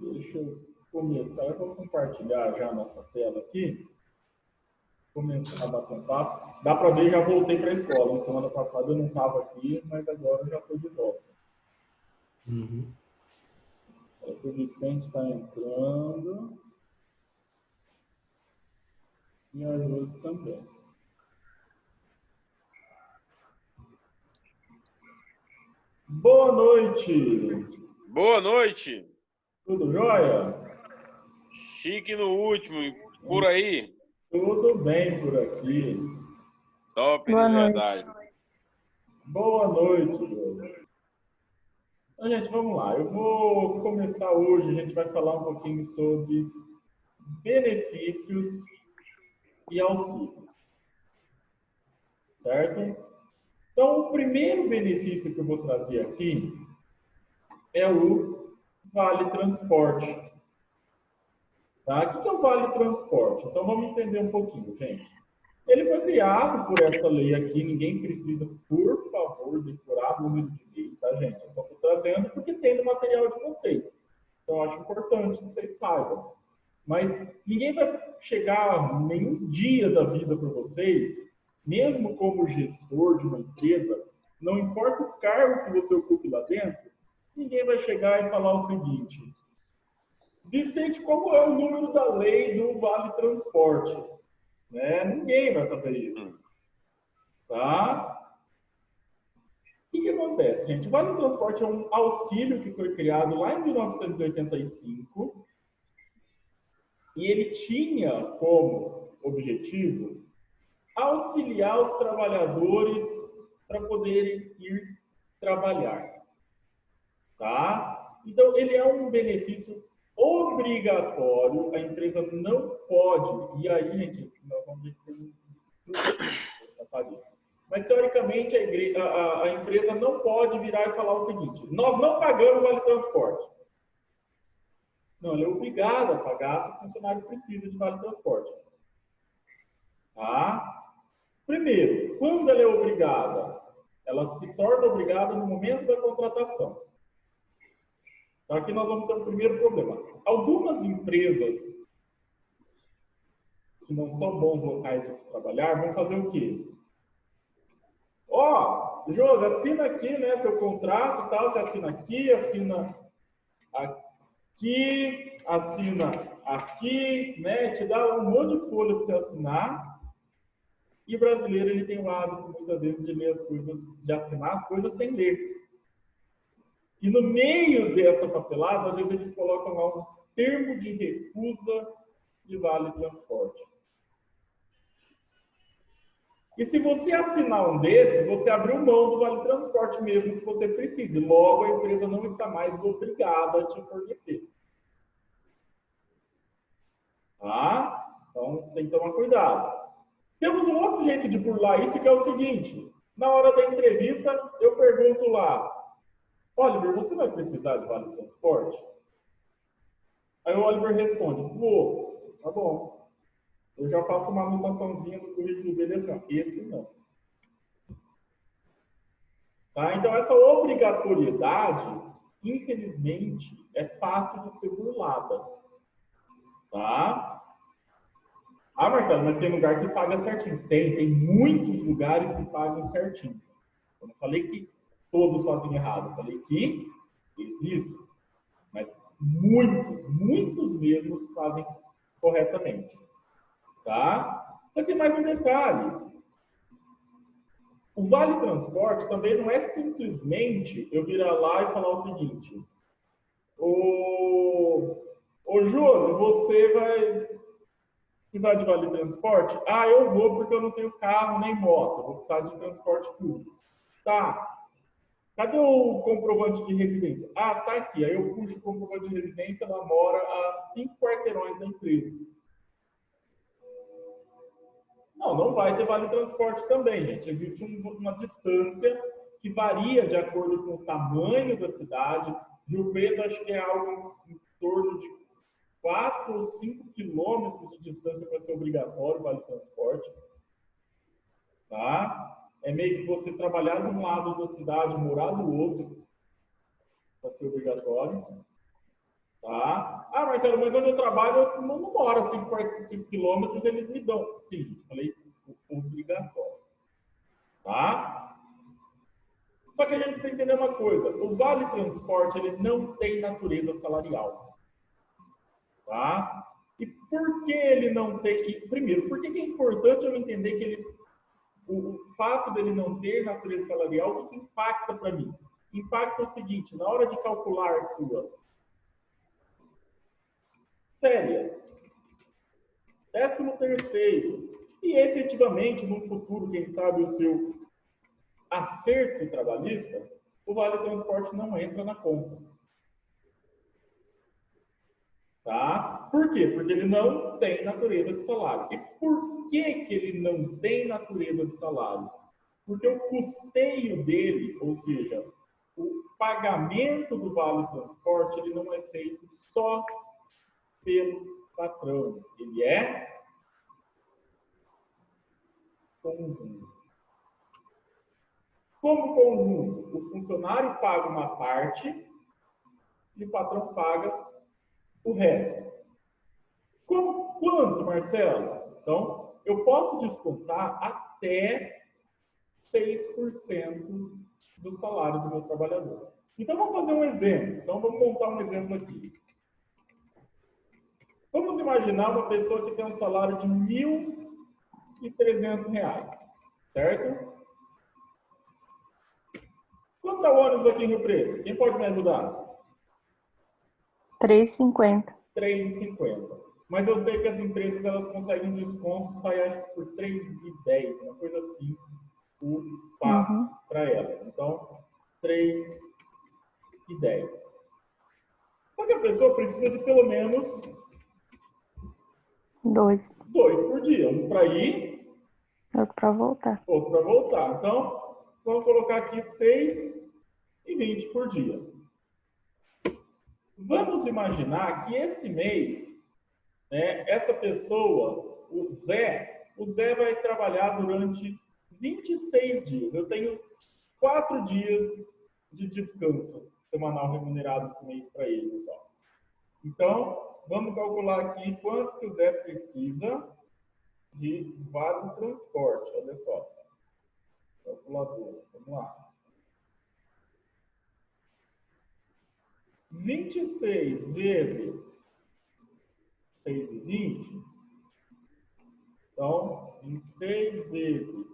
Deixa eu começar. Eu vou compartilhar já a nossa tela aqui. Começar a bater um papo. Dá para ver, já voltei para a escola. Na semana passada eu não estava aqui, mas agora eu já estou de volta. Uhum. O Vicente está entrando. E a Josi também. Boa noite! Boa noite. Tudo jóia? Chique no último, por aí. Tudo bem por aqui. Top de Boa noite. verdade. Boa noite, Josi. Então, gente, vamos lá. Eu vou começar hoje. A gente vai falar um pouquinho sobre benefícios e auxílios, certo? Então, o primeiro benefício que eu vou trazer aqui é o Vale Transporte. Tá? O que é o Vale Transporte? Então, vamos entender um pouquinho, gente. Ele foi criado por essa lei aqui, ninguém precisa, por favor, decorar o número de lei, tá, gente? Eu só estou trazendo porque tem no material de vocês. Então, eu acho importante que vocês saibam. Mas ninguém vai chegar nenhum dia da vida para vocês, mesmo como gestor de uma empresa, não importa o cargo que você ocupe lá dentro, ninguém vai chegar e falar o seguinte: Vicente, como é o número da lei do Vale Transporte? Né? Ninguém vai fazer isso. Tá? O que acontece, gente? O Vale Transporte é um auxílio que foi criado lá em 1985 e ele tinha como objetivo auxiliar os trabalhadores para poderem ir trabalhar, tá? Então, ele é um benefício obrigatório, a empresa não pode, e aí, gente, nós vamos ver que tem mas, teoricamente, a empresa não pode virar e falar o seguinte: nós não pagamos vale transporte. Não, ela é obrigada a pagar se o funcionário precisa de vale transporte. Tá? Primeiro, quando ela é obrigada? Ela se torna obrigada no momento da contratação. Então, aqui nós vamos ter um primeiro problema. Algumas empresas que não são bons locais de se trabalhar vão fazer o quê? Ó, Jogo, assina aqui, né, seu contrato e tal, você assina aqui, assina né, te dá um monte de folha para você assinar. E o brasileiro, ele tem o hábito, muitas vezes, de ler as coisas, de assinar as coisas sem ler. E no meio dessa papelada, às vezes eles colocam lá um termo de recusa de vale transporte. E se você assinar um desse, você abriu mão do vale transporte mesmo que você precise. Logo, a empresa não está mais obrigada a te fornecer. Tá? Então, tem que tomar cuidado. Temos um outro jeito de burlar isso, que é o seguinte: na hora da entrevista, eu pergunto lá, Oliver, você vai precisar de vale transporte? Aí o Oliver responde, vou. Tá bom. Eu já faço uma anotaçãozinha no currículo dele assim, ó, esse não. Tá? Então, essa obrigatoriedade, infelizmente, é fácil de ser burlada. Tá? Ah, Marcelo, mas tem lugar que paga certinho. Tem muitos lugares que pagam certinho. Eu não falei que todos fazem errado, eu falei que existem, mas muitos mesmos fazem corretamente. Tá? Só que mais um detalhe. O Vale Transporte também não é simplesmente eu virar lá e falar o seguinte: ô Josi, você vai precisar de vale transporte? Ah, eu vou porque eu não tenho carro nem moto, eu vou precisar de transporte público. Tá. Cadê o comprovante de residência? Ah, tá aqui. Aí eu puxo o comprovante de residência, ela mora a 5 quarteirões da empresa. Não vai ter vale transporte também, gente. Existe uma distância que varia de acordo com o tamanho da cidade. Rio Preto, acho que é algo em torno de 4 ou 5 quilômetros de distância para ser obrigatório o vale transporte. Tá? É meio que você trabalhar de um lado da cidade, morar do outro, para ser obrigatório. Tá? Ah, Marcelo, mas onde eu trabalho, eu não moro a 5 quilômetros, eles me dão. Sim, falei obrigatório. Tá? Só que a gente precisa entender uma coisa. O Vale Transporte, ele não tem natureza salarial. Tá? E por que ele não tem... E, primeiro, por que é importante eu entender que ele, o fato dele não ter natureza salarial, o que impacta para mim? Impacta o seguinte, na hora de calcular suas férias, 13º, e efetivamente, no futuro, quem sabe, o seu acerto trabalhista, o Vale Transporte não entra na conta. Tá? Por quê? Porque ele não tem natureza de salário. E por que que ele não tem natureza de salário? Porque o custeio dele, ou seja, o pagamento do Vale Transporte, ele não é feito só pelo patrão. Ele é conjunto. Como conjunto, o funcionário paga uma parte e o patrão paga o resto. Quanto, Marcelo? Então, eu posso descontar até 6% do salário do meu trabalhador. Então, vamos fazer um exemplo. Então, vamos montar um exemplo aqui. Vamos imaginar uma pessoa que tem um salário de R$ 1.300, certo? Quanto está o ônibus aqui em Rio Preto? Quem pode me ajudar? R$3,50. R$3,50. Mas eu sei que as empresas elas conseguem desconto, sai acho que por R$3,10, uma coisa assim, o passe para elas. Então, R$3,10. Só que a pessoa precisa de pelo menos 2 por dia. Um para ir, outro para voltar. outro para voltar. Então, vamos colocar aqui 6,20 por dia. Vamos imaginar que esse mês, né, essa pessoa, o Zé vai trabalhar durante 26 dias. Eu tenho 4 dias de descanso semanal remunerado esse mês para ele só. Então, vamos calcular aqui quanto que o Zé precisa de vale transporte. Olha só. Calculadora. Vamos lá. 26 vezes 6,20. Então, 26 vezes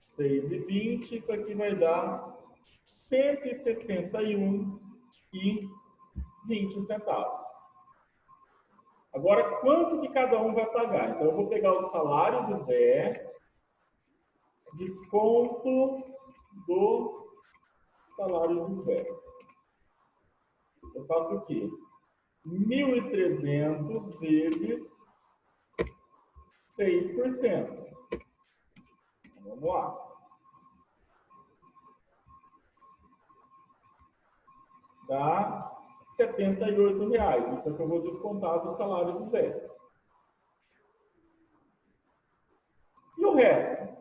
6,20, isso aqui vai dar 161,20 centavos. Agora, quanto que cada um vai pagar? Então, eu vou pegar o salário do Zé, desconto do salário do Zé. Eu faço o quê? 1.300 vezes 6%. Vamos lá. Dá R$78. Isso é que eu vou descontar do salário do Zé. E o resto?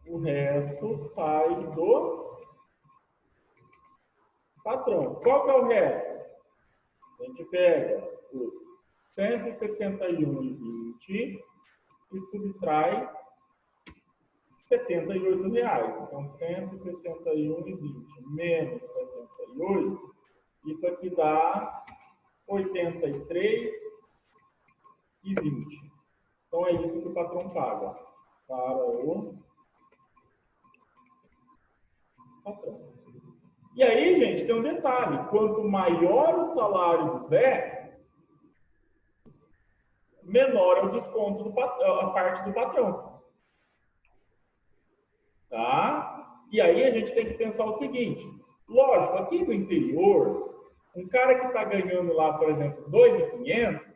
O resto sai do patrão. Qual que é o resto? A gente pega os 161,20 e subtrai R$78. Então, 161,20 menos 78, isso aqui dá 83,20. Então, é isso que o patrão paga para o patrão. E aí, gente, tem um detalhe. Quanto maior o salário do Zé, menor é o desconto do a parte do patrão. Tá? E aí a gente tem que pensar o seguinte. Lógico, aqui no interior, um cara que está ganhando lá, por exemplo, 2.500,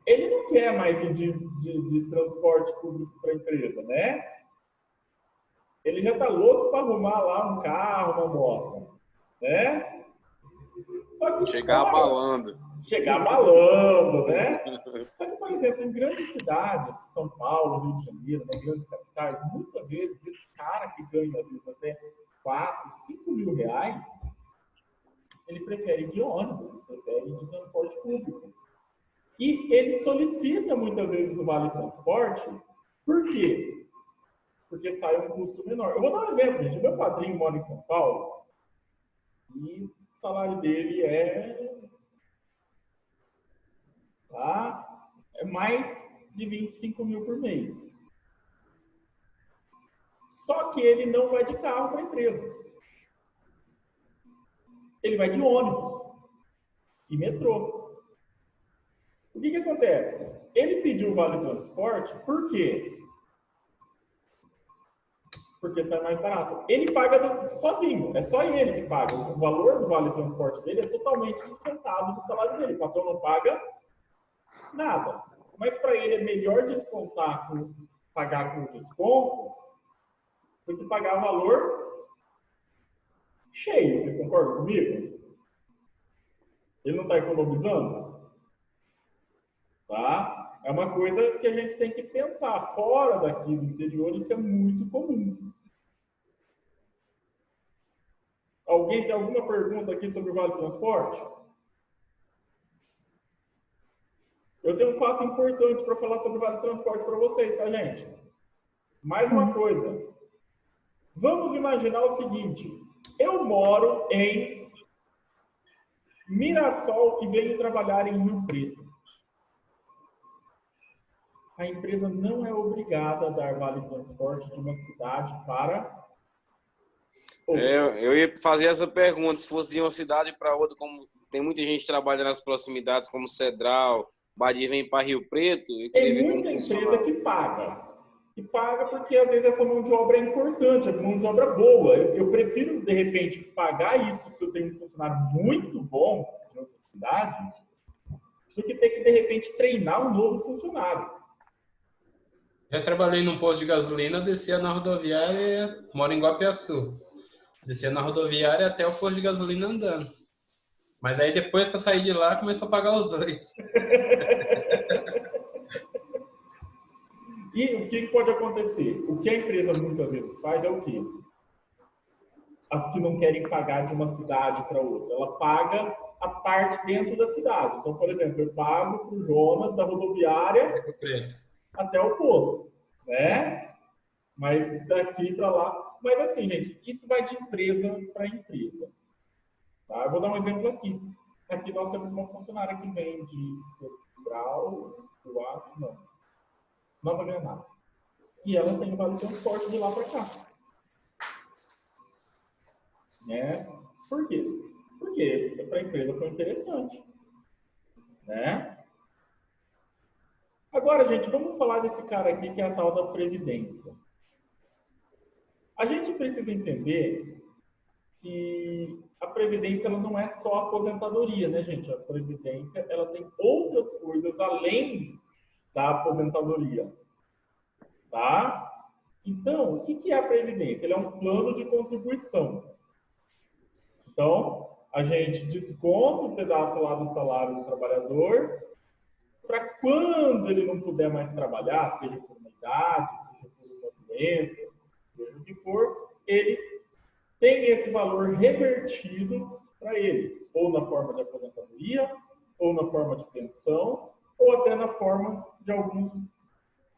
ele não quer mais ir de transporte público para a empresa, né? Ele já está louco para arrumar lá um carro, uma moto, né? Só que chegar abalando. Chegar abalando, né? Só que, por exemplo, em grandes cidades, São Paulo, Rio de Janeiro, né, grandes capitais, muitas vezes esse cara que ganha, às vezes, até 4, 5 mil reais, ele prefere de ônibus, ele prefere de transporte público. E ele solicita muitas vezes o vale transporte, por quê? Porque sai um custo menor. Eu vou dar um exemplo, gente. Meu padrinho mora em São Paulo e o salário dele é mais de 25 mil por mês. Só que ele não vai de carro para a empresa. Ele vai de ônibus e metrô. O que acontece? Ele pediu o vale transporte, por quê? Porque sai mais barato. Ele paga sozinho, é só ele que paga. O valor do vale transporte dele é totalmente descontado do salário dele. O patrão não paga nada. Mas para ele é melhor pagar com desconto do que pagar o valor cheio. Vocês concordam comigo? Ele não está economizando? Tá? É uma coisa que a gente tem que pensar. Fora daqui do interior, isso é muito comum. Alguém tem alguma pergunta aqui sobre o Vale Transporte? Eu tenho um fato importante para falar sobre o Vale Transporte para vocês, tá, gente? Mais uma coisa. Vamos imaginar o seguinte. Eu moro em Mirassol e venho trabalhar em Rio Preto. A empresa não é obrigada a dar vale transporte de uma cidade para outra. Eu ia fazer essa pergunta, se fosse de uma cidade para outra, como tem muita gente trabalhando nas proximidades, como Cedral, Badia vem para Rio Preto. Tem muita empresa que paga. E paga porque, às vezes, essa mão de obra é importante, é mão de obra boa. Eu prefiro, de repente, pagar isso se eu tenho um funcionário muito bom na outra cidade, do que ter que, de repente, treinar um novo funcionário. Já trabalhei num posto de gasolina, descia na rodoviária, moro em Guapiaçu. Descia na rodoviária até o posto de gasolina andando. Mas aí depois que eu saí de lá, começou a pagar os dois. E o que pode acontecer? O que a empresa muitas vezes faz é o quê? As que não querem pagar de uma cidade para outra. Ela paga a parte dentro da cidade. Então, por exemplo, eu pago para o Jonas da rodoviária até o posto, né? Mas daqui para lá. Mas assim, gente, isso vai de empresa para empresa. Tá? Eu vou dar um exemplo aqui. Aqui nós temos uma funcionária que vem de Central, eu acho, não. Nova Granada. E ela tem o vale transporte de lá para cá. Né? Por quê? Porque para a empresa foi interessante. Né? Agora, gente, vamos falar desse cara aqui que é a tal da Previdência. A gente precisa entender que a Previdência ela não é só aposentadoria, né, gente? A Previdência ela tem outras coisas além da aposentadoria. Tá? Então, o que é a Previdência? Ele é um plano de contribuição. Então, a gente desconta um pedaço lá do salário do trabalhador para quando ele não puder mais trabalhar, seja por uma idade, seja por uma doença, seja o que for, ele tem esse valor revertido para ele, ou na forma de aposentadoria, ou na forma de pensão, ou até na forma de alguns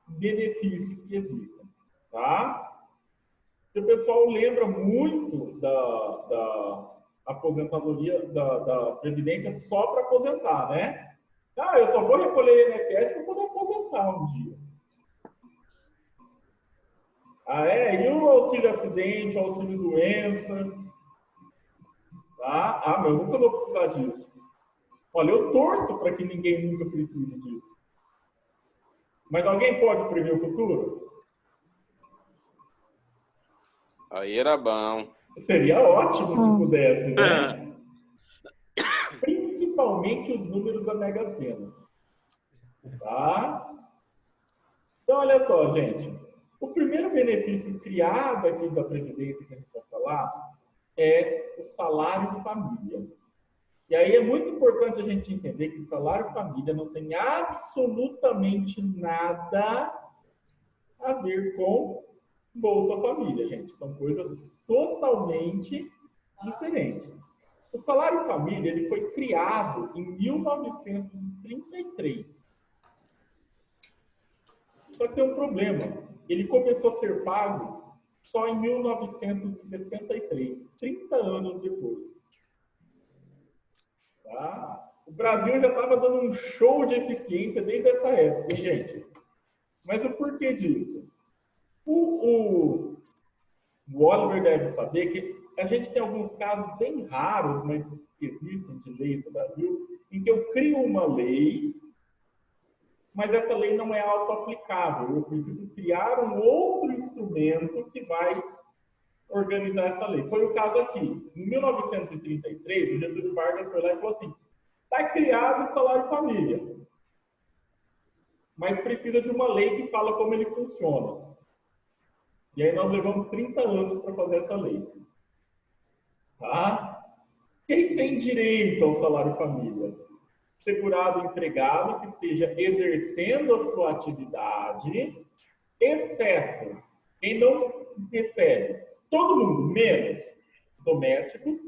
benefícios que existem, tá? E o pessoal lembra muito da aposentadoria, da Previdência só para aposentar, né? Ah, eu só vou recolher INSS para poder aposentar um dia. Ah, e o auxílio acidente, o auxílio doença? Tá? Ah, mas eu nunca vou precisar disso. Olha, eu torço para que ninguém nunca precise disso. Mas alguém pode prever o futuro? Aí era bom. Seria ótimo se pudesse, né? Principalmente os números da Mega Sena. Tá? Então, olha só, gente. O primeiro benefício criado aqui da Previdência que a gente vai falar é o salário família. E aí é muito importante a gente entender que salário família não tem absolutamente nada a ver com Bolsa Família, gente. São coisas totalmente totalmente diferentes. O salário família ele foi criado em 1933. Só que tem um problema. Ele começou a ser pago só em 1963, 30 anos depois. Tá? O Brasil já estava dando um show de eficiência desde essa época, hein, gente? Mas o porquê disso? O Oliver deve saber que a gente tem alguns casos bem raros, mas que existem de leis no Brasil, em que eu crio uma lei, mas essa lei não é auto-aplicável. Eu preciso criar um outro instrumento que vai organizar essa lei. Foi o caso aqui. Em 1933, o Getúlio Vargas foi lá e falou assim: está criado o salário família, mas precisa de uma lei que fala como ele funciona. E aí nós levamos 30 anos para fazer essa lei. Tá? Quem tem direito ao salário família? Segurado empregado que esteja exercendo a sua atividade, exceto quem não recebe. Todo mundo, menos domésticos,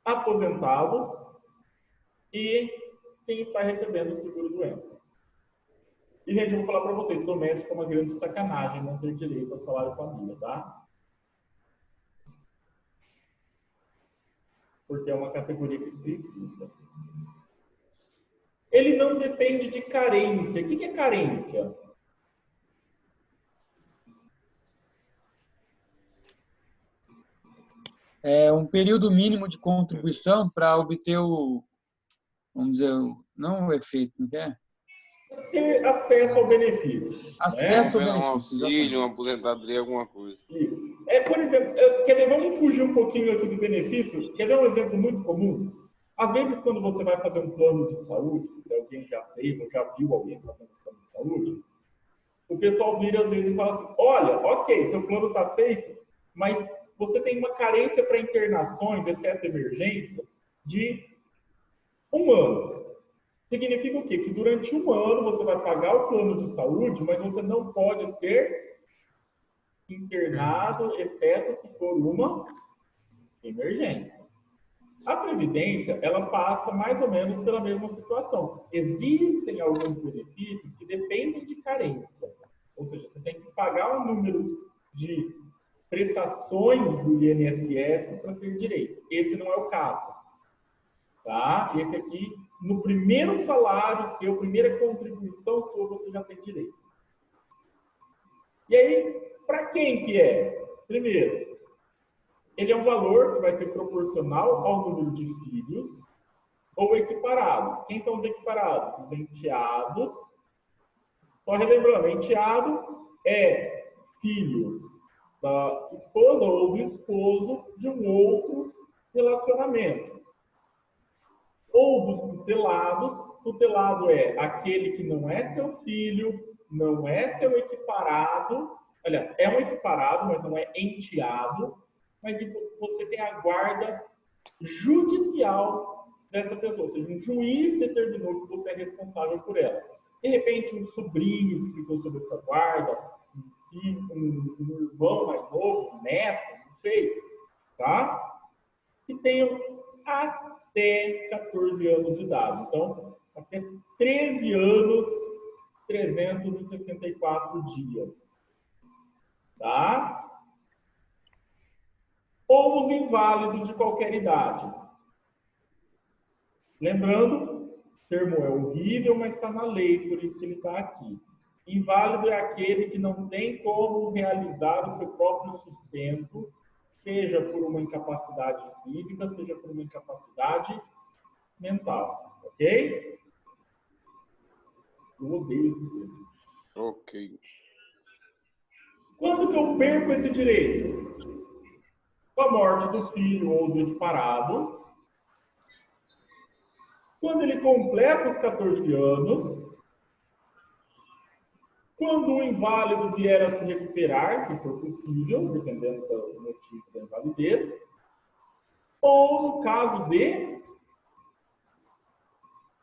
aposentados e quem está recebendo o seguro-doença. E, gente, eu vou falar para vocês, doméstico é uma grande sacanagem não ter direito ao salário família, tá? Porque é uma categoria que precisa. Ele não depende de carência. O que é carência? É um período mínimo de contribuição para obter vamos dizer, não o efeito, não é? Ter acesso ao benefício. Acesso ao benefício, Um auxílio, uma aposentadoria, alguma coisa. Por exemplo, quer ver, vamos fugir um pouquinho aqui do benefício. Quer ver um exemplo muito comum? Às vezes, quando você vai fazer um plano de saúde, se alguém já fez ou já viu alguém fazendo um plano de saúde, o pessoal vira às vezes e fala assim: olha, ok, seu plano está feito, mas você tem uma carência para internações, exceto emergência, de 1 ano. Significa o quê? Que durante 1 ano você vai pagar o plano de saúde, mas você não pode ser internado, exceto se for uma emergência. A Previdência, ela passa mais ou menos pela mesma situação. Existem alguns benefícios que dependem de carência. Ou seja, você tem que pagar um número de prestações do INSS para ter direito. Esse não é o caso. Tá? Esse aqui, no primeiro salário seu, primeira contribuição sua, você já tem direito. E aí, para quem que é? Primeiro, ele é um valor que vai ser proporcional ao número de filhos ou equiparados. Quem são os equiparados? Os enteados. Só relembrando, enteado é filho da esposa ou do esposo de um outro relacionamento. Ou dos tutelados. Tutelado é aquele que não é seu filho, não é seu equiparado. Aliás, é um equiparado, mas não é enteado. Mas você tem a guarda judicial dessa pessoa. Ou seja, um juiz determinou que você é responsável por ela. De repente, um sobrinho que ficou sob essa guarda, um irmão mais novo, um neto, não sei, tá? Que tenham até 14 anos de idade. Então, até 13 anos, 364 dias. Tá? Ou os inválidos de qualquer idade. Lembrando, o termo é horrível, mas está na lei, por isso que ele está aqui. Inválido é aquele que não tem como realizar o seu próprio sustento, seja por uma incapacidade física, seja por uma incapacidade mental. Ok? Eu odeio esse termo. Ok. Quando que eu perco esse direito? Com a morte do filho ou do equiparado. Quando ele completa os 14 anos. Quando o inválido vier a se recuperar, se for possível, dependendo do motivo da invalidez. Ou no caso de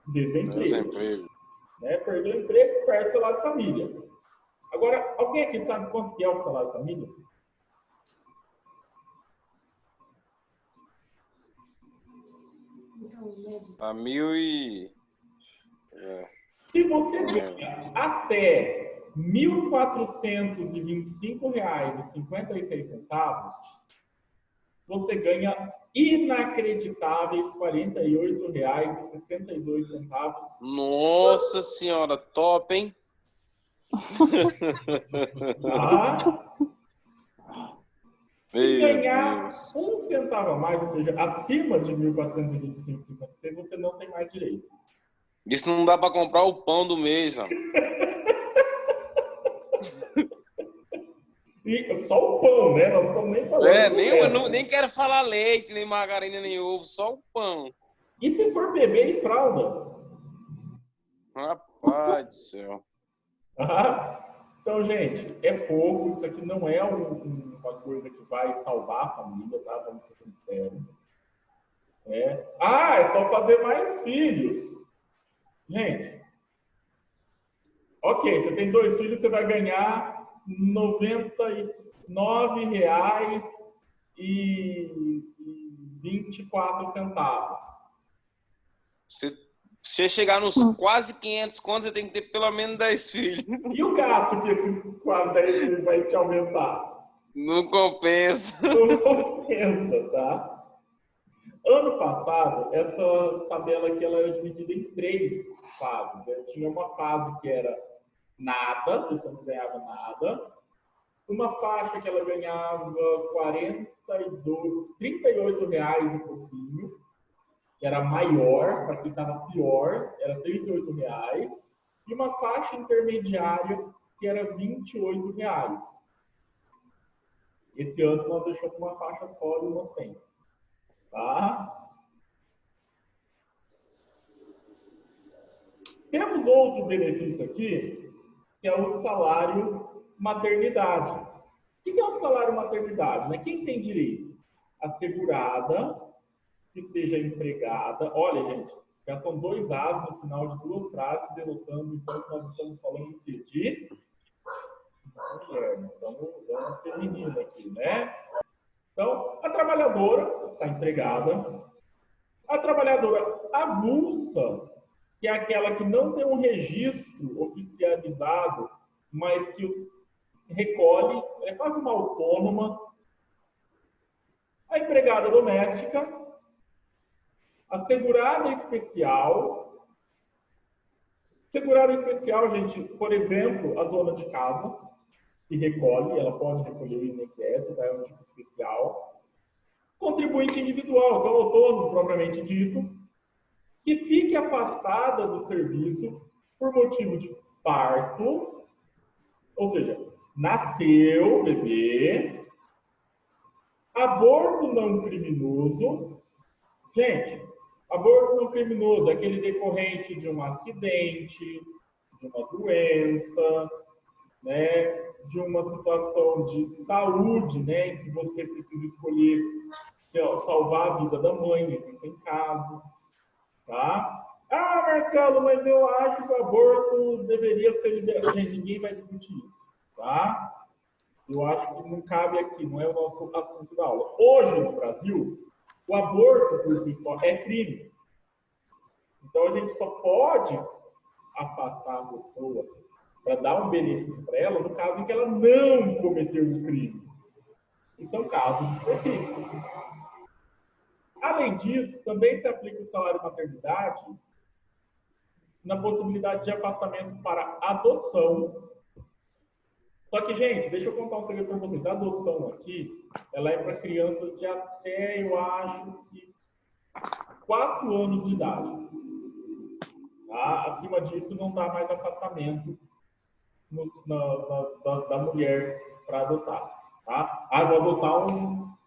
desemprego. Né? Perdeu o emprego, perde o salário de família. Agora, alguém aqui sabe quanto que é o salário de família? A 1.000 Se você ganha até R$ 1.425,56, você ganha inacreditáveis R$ 48,62. Nossa senhora, top, hein? Tá? Se Meu ganhar Deus. um centavo a mais, ou seja, acima de 1.425,56, você não tem mais direito. Isso não dá para comprar o pão do mês, mano. E só o pão, né? Nós estamos nem falando do Eu resto. nem quero falar leite, nem margarina, nem ovo, só o pão. E se for bebê e fralda? Rapaz do céu. Ah, então, gente, é pouco. Isso aqui não é uma coisa que vai salvar a família, tá? Vamos ser sinceros. É só fazer mais filhos. Gente, ok, você tem 2 filhos, você vai ganhar R$ 99,24. Se você chegar nos quase 500 contos, você tem que ter pelo menos 10 filhos. E o gasto que esses quase 10 filhos vai te aumentar? Não compensa. Não compensa, tá? Ano passado, essa tabela aqui ela era dividida em 3 fases. Né? Tinha uma fase que era nada, a pessoa não ganhava nada. Uma faixa que ela ganhava R$ 38 e pouquinho, que era maior, para quem estava pior, era R$ 38. E uma faixa intermediária, que era R$ 28. Esse ano nós deixamos uma faixa só e uma sem. Tá? Temos outro benefício aqui, que é o salário maternidade. O que é o salário maternidade? Né? Quem tem direito? A que esteja empregada. Olha, gente, já são 2 As no final de 2 frases, denotando então que nós estamos falando de mulher, nós estamos usando feminino aqui, né? Então, a trabalhadora está empregada. A trabalhadora avulsa, que é aquela que não tem um registro oficializado, mas que recolhe, é quase uma autônoma. A empregada doméstica, a segurada especial. Segurada especial, gente, por exemplo, a dona de casa, que recolhe, ela pode recolher o INSS, tá? É um tipo especial. Contribuinte individual, que é o autônomo propriamente dito, que fique afastada do serviço por motivo de parto, ou seja, nasceu bebê, aborto não criminoso. Gente, aborto não criminoso é aquele decorrente de um acidente, de uma doença, né, de uma situação de saúde, né, em que você precisa escolher salvar a vida da mãe, existem casos, tá? Ah, Marcelo, mas eu acho que o aborto deveria ser liberado. Gente, ninguém vai discutir isso, tá? Eu acho que não cabe aqui, não é o nosso assunto da aula. Hoje, no Brasil, o aborto por si só é crime. Então, a gente só pode afastar a pessoa para dar um benefício para ela no caso em que ela não cometeu um crime. E são casos específicos. Além disso, também se aplica o salário maternidade na possibilidade de afastamento para adoção. Só que, gente, deixa eu contar um segredo para vocês. A adoção aqui, ela é para crianças de até, eu acho que, 4 anos de idade. Tá? Acima disso, não dá mais afastamento da mulher para adotar. Tá? Ah, vou adotar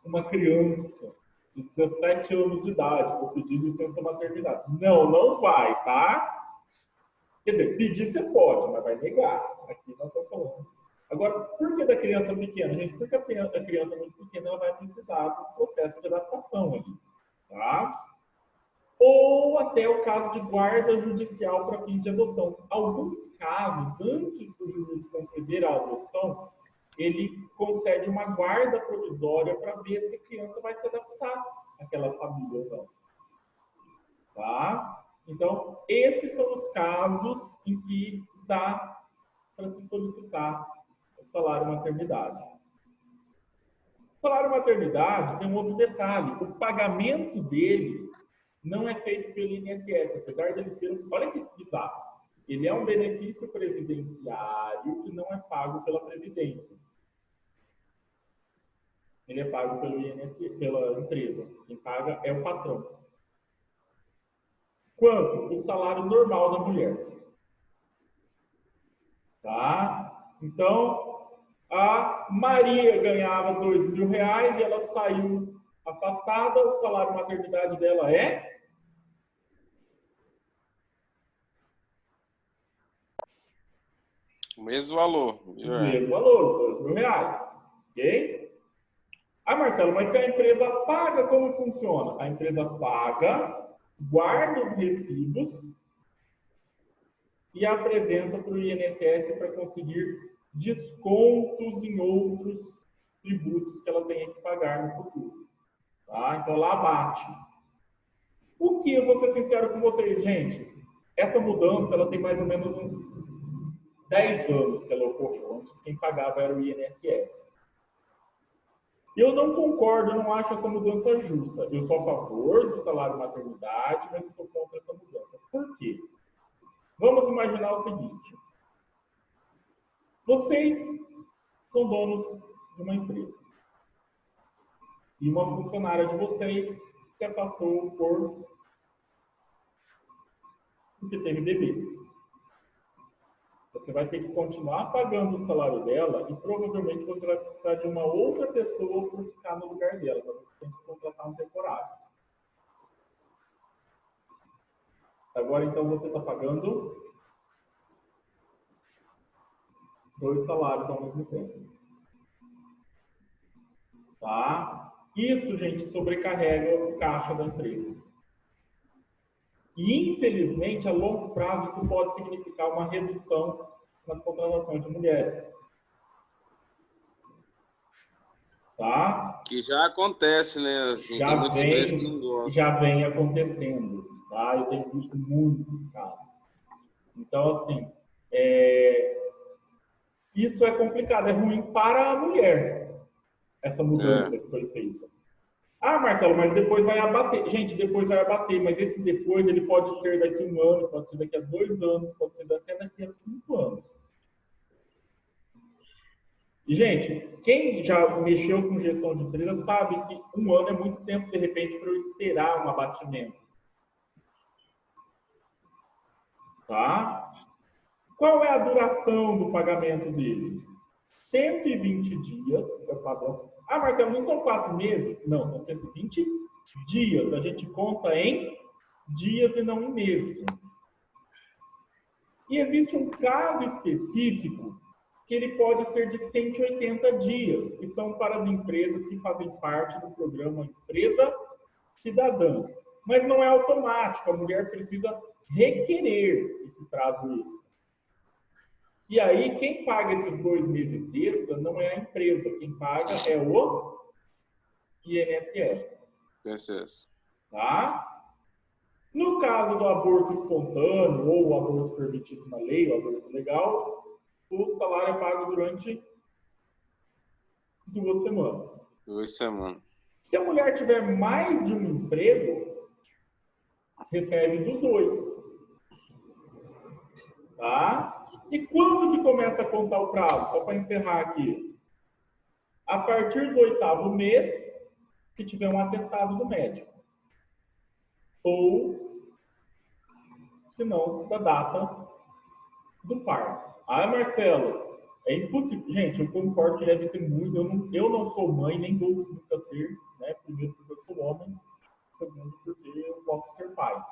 uma criança de 17 anos de idade, vou pedir licença maternidade. Não, não vai, tá? Quer dizer, pedir você pode, mas vai negar. Aqui nós estamos falando. Agora, por que da criança pequena? Gente, porque a criança muito pequena ela vai precisar do processo de adaptação ali, tá? Ou até o caso de guarda judicial para fins de adoção. Alguns casos, antes do juiz conceder a adoção, ele concede uma guarda provisória para ver se a criança vai se adaptar àquela família ou não. Tá? Então, esses são os casos em que dá para se solicitar o salário maternidade. O salário maternidade tem um outro detalhe. O pagamento dele não é feito pelo INSS, apesar dele ser, olha que bizarro, ele é um benefício previdenciário que não é pago pela Previdência. Ele é pago pelo INSS, pela empresa. Quem paga é o patrão. Quanto? O salário normal da mulher. Tá? Então, a Maria ganhava R$ 2.000 e ela saiu afastada, o salário maternidade dela é O mesmo valor. o mesmo valor, R$ 2.000. Ok? Ah, Marcelo, mas se a empresa paga, como funciona? A empresa paga, guarda os recibos e apresenta para o INSS para conseguir descontos em outros tributos que ela tenha que pagar no futuro. Tá? Então, ela abate. O que eu vou ser sincero com vocês, gente? Essa mudança ela tem mais ou menos uns 10 anos que ela ocorreu. Antes, quem pagava era o INSS. Eu não concordo, eu não acho essa mudança justa. Eu sou a favor do salário maternidade, mas eu sou contra essa mudança. Por quê? Vamos imaginar o seguinte. Vocês são donos de uma empresa. E uma funcionária de vocês se afastou porque teve bebê. Você vai ter que continuar pagando o salário dela e provavelmente você vai precisar de uma outra pessoa para ficar no lugar dela. Então você tem que contratar um temporário. Agora, então, você está pagando 2 salários ao mesmo tempo. Tá? Isso, gente, sobrecarrega o caixa da empresa. E, infelizmente, a longo prazo, isso pode significar uma redução nas contratações de mulheres. Tá? Que já acontece, né? Assim, tem muitas empresas que não gostam. Já vem acontecendo. Tá? Eu tenho visto muitos casos. Então, assim, isso é complicado, é ruim para a mulher, essa mudança que foi feita. Ah, Marcelo, mas depois vai abater. Gente, depois vai abater, mas esse depois ele pode ser daqui a 1 ano, pode ser daqui a 2 anos, pode ser até daqui a 5 anos. E, gente, quem já mexeu com gestão de empresa sabe que 1 ano é muito tempo, de repente, para eu esperar um abatimento. Tá? Qual é a duração do pagamento dele? 120 dias é o padrão. Ah, Marcelo, não são 4 meses? Não, são 120 dias. A gente conta em dias e não em meses. E existe um caso específico que ele pode ser de 180 dias, que são para as empresas que fazem parte do programa Empresa Cidadã. Mas não é automático, a mulher precisa requerer esse prazo extra. E aí, quem paga esses 2 meses extra não é a empresa, quem paga é o INSS. Tá? No caso do aborto espontâneo ou o aborto permitido na lei, o aborto legal, o salário é pago durante 2 semanas. 2 semanas. Se a mulher tiver mais de um emprego, recebe dos 2. Tá? E quando que começa a contar o prazo? Só para encerrar aqui. A partir do 8º mês, que tiver um atestado do médico. Ou, se não, da data do parto. Ah, Marcelo, é impossível. Gente, eu concordo que deve ser muito. Eu não sou mãe, nem vou nunca ser. Né? Primeiro, porque eu sou homem. Segundo, porque eu posso ser pai.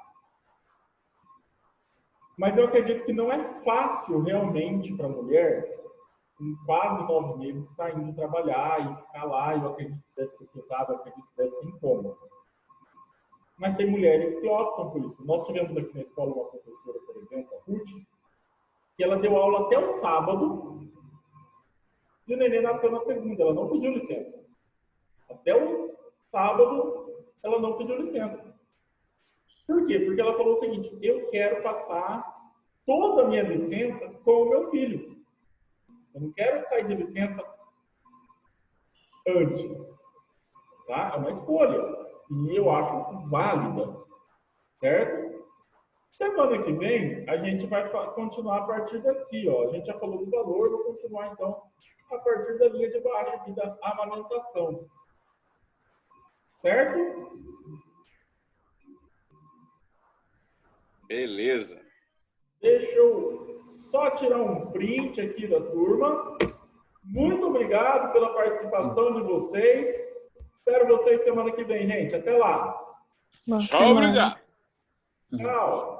Mas eu acredito que não é fácil realmente para a mulher, em quase 9 meses, estar indo trabalhar e ficar lá. Eu acredito que deve ser pesado, eu acredito que deve ser incômodo. Mas tem mulheres que optam por isso. Nós tivemos aqui na escola uma professora, por exemplo, a Ruth, que ela deu aula até o sábado e o neném nasceu na segunda. Ela não pediu licença. Até o sábado, ela não pediu licença. Por quê? Porque ela falou o seguinte, eu quero passar toda a minha licença com o meu filho. Eu não quero sair de licença antes. Tá? É uma escolha. E eu acho válida. Certo? Semana que vem, a gente vai continuar a partir daqui. Ó. A gente já falou do valor, vou continuar, então, a partir da linha de baixo aqui da amamentação. Certo? Beleza. Deixa eu só tirar um print aqui da turma. Muito obrigado pela participação de vocês. Espero vocês semana que vem, gente. Até lá. Boa Tchau, semana. obrigado. Tchau.